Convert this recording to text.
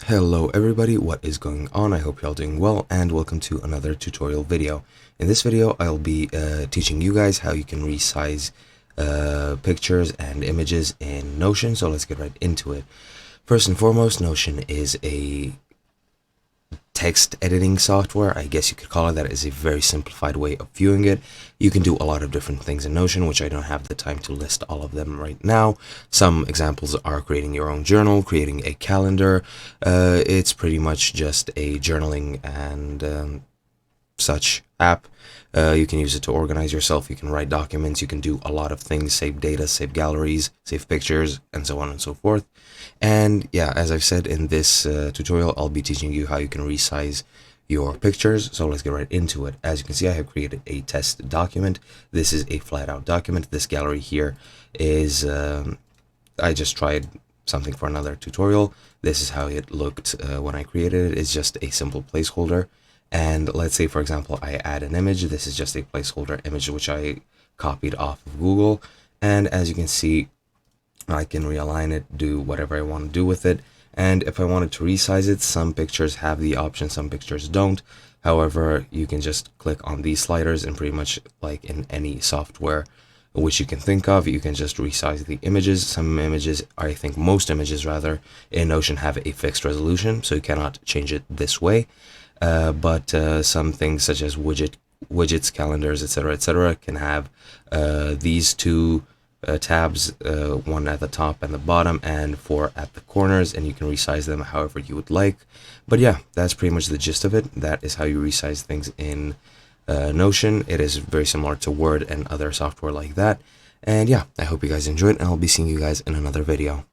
Hello everybody, what is going on? I hope you're all doing well and welcome to another tutorial video. In this video I'll be teaching you guys how you can resize pictures and images in Notion, so let's get right into it. First and foremost, Notion is a text editing software, I guess you could call it. That is a very simplified way of viewing it. You can do a lot of different things in Notion, which I don't have the time to list all of them right now. Some examples are creating your own journal, creating a calendar. It's pretty much just a journaling and such app. You can use it to organize yourself, you can write documents, you can do a lot of things, save data, save galleries, save pictures, and so on and so forth. And yeah, as I've said, in this tutorial I'll be teaching you how you can resize your pictures, so let's get right into it. As you can see, I have created a test document. This is a flat out document. This gallery here is I just tried something for another tutorial. This is how it looked when I created it. It's just a simple placeholder. And let's say, for example, I add an image. This is just a placeholder image which I copied off of Google, and as you can see, I can realign it, do whatever I want to do with it. And if I wanted to resize it, some pictures have the option, some pictures don't. However, you can just click on these sliders and pretty much like in any software which you can think of, you can just resize the images. Some images, I think most images rather, in Notion have a fixed resolution, so you cannot change it this way. But some things such as widgets, calendars, etc., can have these two tabs, one at the top and the bottom, and four at the corners, and you can resize them however you would like. But yeah, that's pretty much the gist of it. That is how you resize things in Notion. It is very similar to Word and other software like that. And yeah, I hope you guys enjoyed, and I'll be seeing you guys in another video.